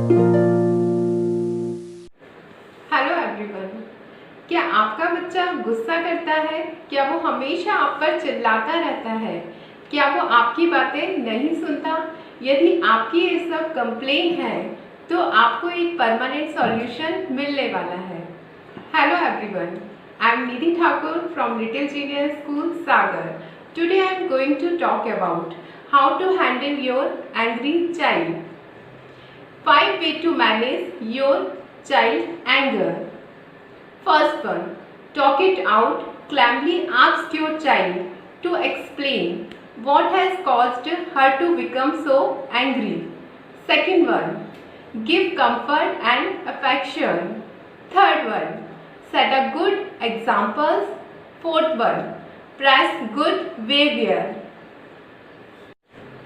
Hello everyone. क्या आपका बच्चा गुस्सा करता है? क्या वो हमेशा आप पर चिल्लाता रहता है? क्या वो आपकी बातें नहीं सुनता? यदि आपकी ये सब कंप्लेन है तो आपको एक परमानेंट सॉल्यूशन मिलने वाला है। Hello everyone, I am Nidhi Thakur from Little Genius School Sagar. Today I am going to talk about how to handle your angry child. 5 ways to manage your child anger. First one, talk it out. Calmly ask your child to explain what has caused her to become so angry. Second one, give comfort and affection. Third one, set a good examples. Fourth one, press good behavior.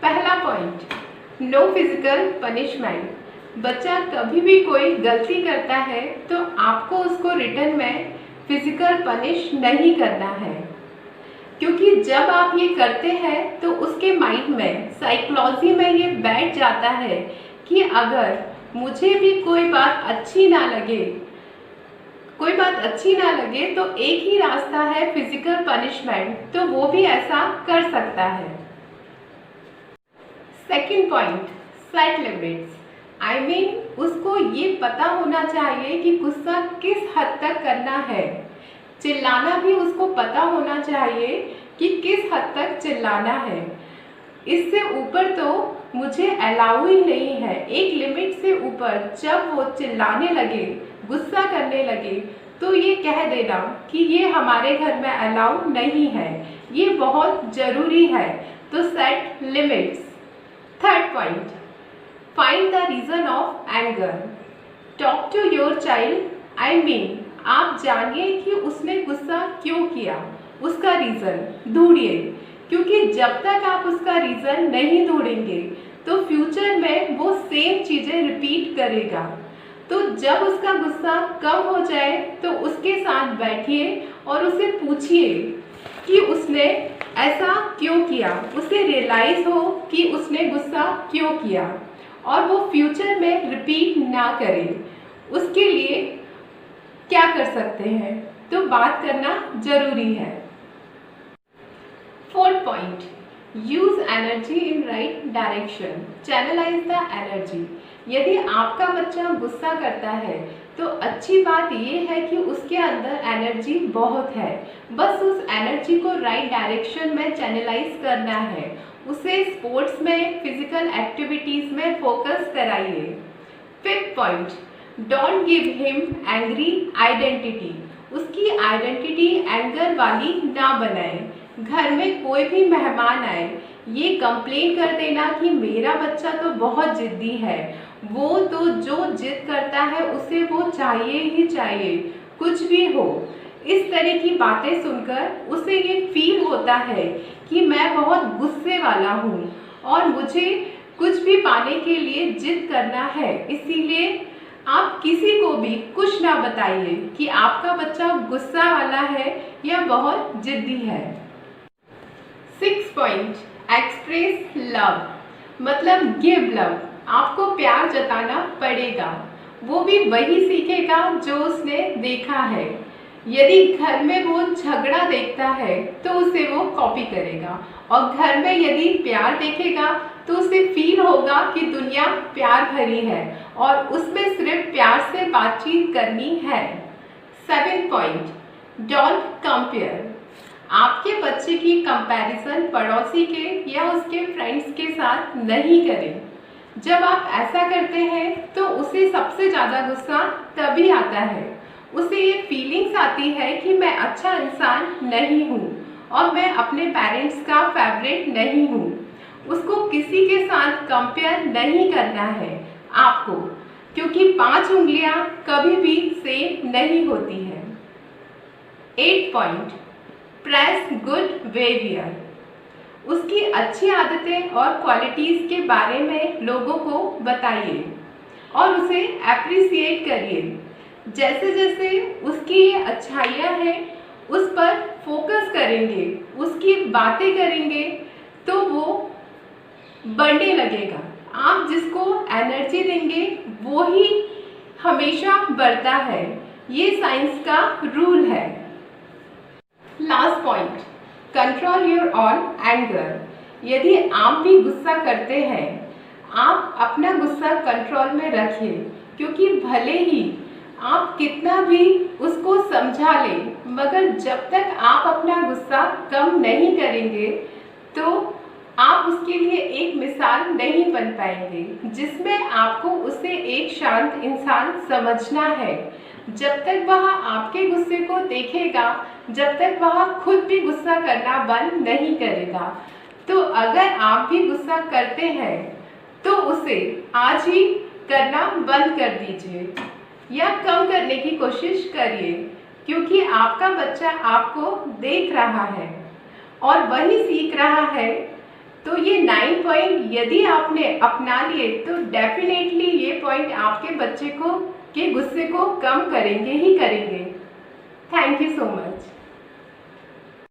पहला point, no physical punishment. बच्चा कभी भी कोई गलती करता है तो आपको उसको रिटर्न में फिजिकल पनिश नहीं करना है, क्योंकि जब आप ये करते हैं तो उसके माइंड में, साइकोलॉजी में ये बैठ जाता है कि अगर मुझे भी कोई बात अच्छी ना लगे तो एक ही रास्ता है फिजिकल पनिशमेंट, तो वो भी ऐसा कर सकता है। Second point, set limits. I mean उसको ये पता होना चाहिए कि गुस्सा किस हद तक करना है। चिल्लाना भी उसको पता होना चाहिए कि किस हद तक चिल्लाना है। इससे ऊपर तो मुझे अलाउ ही नहीं है। एक लिमिट से ऊपर जब वो चिल्लाने लगे, गुस्सा करने लगे, तो ये कह देना कि ये हमारे घर में अलाउ नहीं है, ये बहुत ज़रूरी है। तो set limits. Third point, find the reason of anger. Talk to your child. I mean आप जानिए कि उसने गुस्सा क्यों किया, उसका रीज़न ढूंढिए, क्योंकि जब तक आप उसका रीज़न नहीं ढूंढेंगे तो फ्यूचर में वो सेम चीज़ें रिपीट करेगा। तो जब उसका गुस्सा कम हो जाए तो उसके साथ बैठिए और उसे पूछिए कि उसने ऐसा क्यों किया, उसे रियलाइज़ हो कि उसने गुस्सा क्यों किया और वो फ्यूचर में रिपीट ना करे। उसके लिए क्या कर सकते हैं, तो बात करना ज़रूरी है। Fourth point, use energy in right direction. Channelise the energy. यदि आपका बच्चा गुस्सा करता है तो अच्छी बात यह है कि उसके अंदर एनर्जी बहुत है, बस उस एनर्जी को राइट डायरेक्शन में चैनलाइज करना है। उसे स्पोर्ट्स में, फिजिकल एक्टिविटीज़ में फोकस कराइए। Fifth point, don't give him angry identity. उसकी आइडेंटिटी एंगर वाली ना बनाए। घर में कोई भी मेहमान आए, ये कंप्लेन कर देना कि मेरा बच्चा तो बहुत जिद्दी है, वो तो जो जिद करता है उसे वो चाहिए ही चाहिए, कुछ भी हो। इस तरह की बातें सुनकर उसे ये फील होता है कि मैं बहुत गुस्से वाला हूँ और मुझे कुछ भी पाने के लिए जिद करना है। इसीलिए आप किसी को भी कुछ ना बताइए कि आपका बच्चा गुस्सा वाला है या बहुत जिद्दी है। 6 पॉइंट, एक्सप्रेस लव। मतलब गिव लव। आपको प्यार जताना पड़ेगा। वो भी वही सीखेगा जो उसने देखा है। यदि घर में वो झगड़ा देखता है तो उसे वो कॉपी करेगा, और घर में यदि प्यार देखेगा तो उसे फील होगा कि दुनिया प्यार भरी है और उसमें सिर्फ प्यार से बातचीत करनी है। 7 पॉइंट, डोंट कंपेयर। आपके बच्चे की कंपैरिजन पड़ोसी के या उसके फ्रेंड्स के साथ नहीं करें। जब आप ऐसा करते हैं तो उसे सबसे ज़्यादा गुस्सा तभी आता है। उसे ये फीलिंग्स आती है कि मैं अच्छा इंसान नहीं हूँ और मैं अपने पेरेंट्स का फेवरेट नहीं हूँ। उसको किसी के साथ कंपेयर नहीं करना है आपको, क्योंकि 5 उंगलियाँ कभी भी सेम नहीं होती है। 8 पॉइंट, प्रेस गुड बिहेवियर। उसकी अच्छी आदतें और क्वालिटीज़ के बारे में लोगों को बताइए और उसे एप्रिसिएट करिए। जैसे जैसे उसकी ये अच्छाइयाँ हैं उस पर फोकस करेंगे, उसकी बातें करेंगे तो वो बढ़ने लगेगा। आप जिसको एनर्जी देंगे वो ही हमेशा बढ़ता है। ये साइंस का रूल है। Last point, control your on anger. यदि आप भी गुस्सा करते हैं, आप अपना गुस्सा कंट्रोल में रखें, क्योंकि भले ही आप कितना भी उसको समझा लें, मगर जब तक आप अपना गुस्सा कम नहीं करेंगे तो आप उसके लिए एक मिसाल नहीं बन पाएंगे, जिसमें आपको उसे एक शांत इंसान समझना है। जब तक वह आपके गुस्से को देखेगा, जब तक वह खुद भी गुस्सा करना बंद नहीं करेगा। तो अगर आप भी गुस्सा करते हैं तो उसे आज ही करना बंद कर दीजिए या कम करने की कोशिश करिए, क्योंकि आपका बच्चा आपको देख रहा है और वही सीख रहा है। तो ये 9 पॉइंट यदि आपने अपना लिए तो डेफिनेटली ये पॉइंट आपके बच्चे को के गुस्से को कम करेंगे ही करेंगे। Thank you so much.